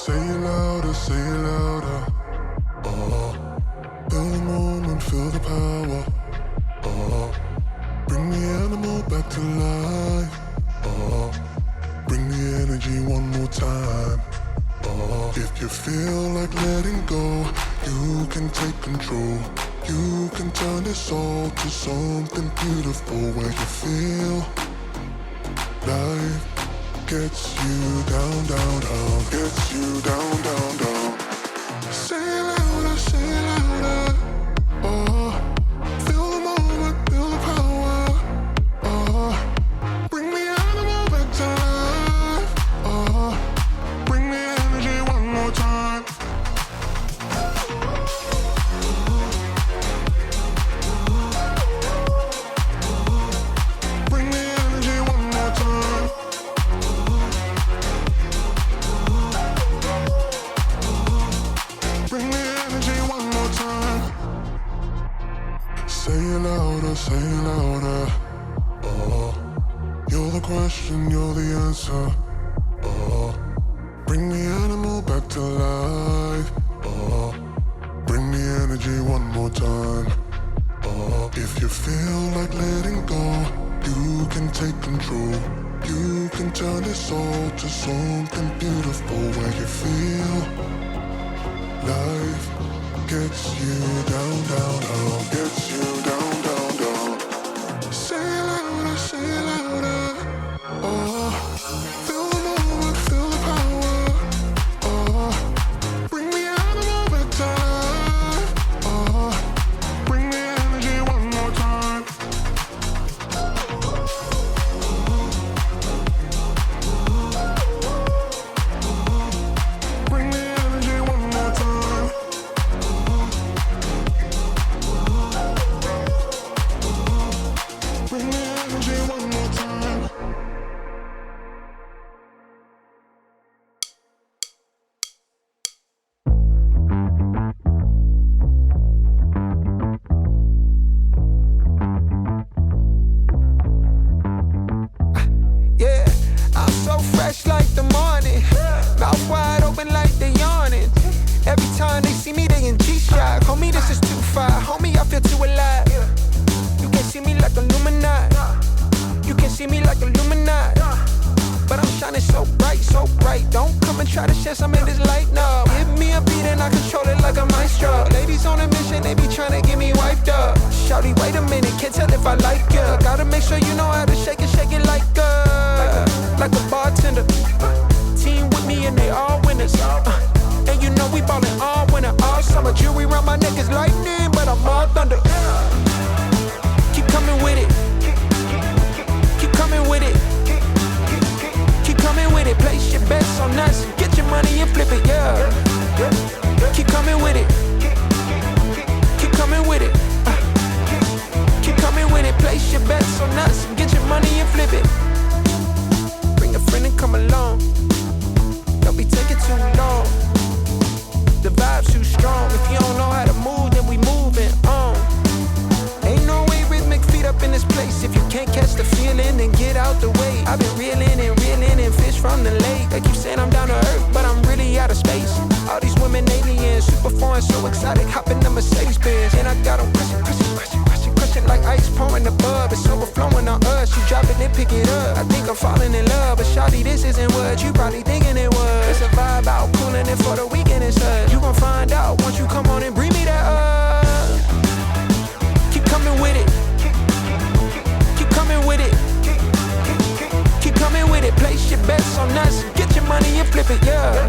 Say it louder, say it louder. Feel the moment, feel the power. Bring the animal back to life. Bring the energy one more time. If you feel like letting go, you can take control. You can turn this all to something beautiful where you feel life gets you down, down, down, gets you down, down, down. Say it louder, say it louder. Feel the moment, feel the power. Bring the animal back to life. Bring the energy one more time. Bring the energy one more time. Bring the energy one more time. Say it louder, say it louder. You're the question, you're the answer. Bring the animal back to life. Bring the energy one more time. If you feel like letting go, you can take control. You can turn this all to something beautiful where you feel life gets you down, down, down, gets you down, down, down. Say it louder, say it louder. Feel the moment, feel the power. Bring the animal back to life. Bring the energy one more time. Bring the energy one more time. Bring the energy one more time. Yeah, I'm so fresh like the morning. Mouth wide open like they yawning. Every time they see me, they in G-Shock. Homie, this is too far. Homie, I feel too alive. You can see me like Illuminati. You can see me like Illuminati. But I'm shining so bright, so bright. Don't come and try to share some of this light, no. Give me a beat and I control it like a maestro. Ladies on a mission, they be trying to get me wiped up. Shawty, wait a minute, can't tell if I like ya. Gotta make sure you know how to shake it like a bartender. Team with me and they all winners. And you know we ballin' all winter, all summer. Jewelry around my neck is lightning, but I'm all thunder. Keep coming with it. Keep coming with it. Keep coming with it. Place your bets on us. Get your money and flip it, yeah. Keep coming with it. Keep coming with it. Keep coming with it. Place your bets on us. Get your money and flip it. Bring a friend and come along. Don't be taking too long. The vibe's too strong. If you don't know how to move, then we moving on. Ain't no way rhythmic feet up in this place. If you can't catch the feeling, then get out the way. I've been reeling and fish from the lake. They keep saying I'm down to earth, but I'm really out of space. All these women aliens, super foreign, so exotic. Hop in the Mercedes Benz, and I got them crushing like ice pouring above. It's overflowing on us. You drop it, then pick it up. I think I'm falling in love, but shawty, this isn't what you probably thinking it was. It's a vibe out, cooling it for the weekend and such. You gon' find out once you come on and bring me that up. Keep coming with it. Keep coming with it. Keep coming with it. Place your bets on us. Get your money and flip it, yeah.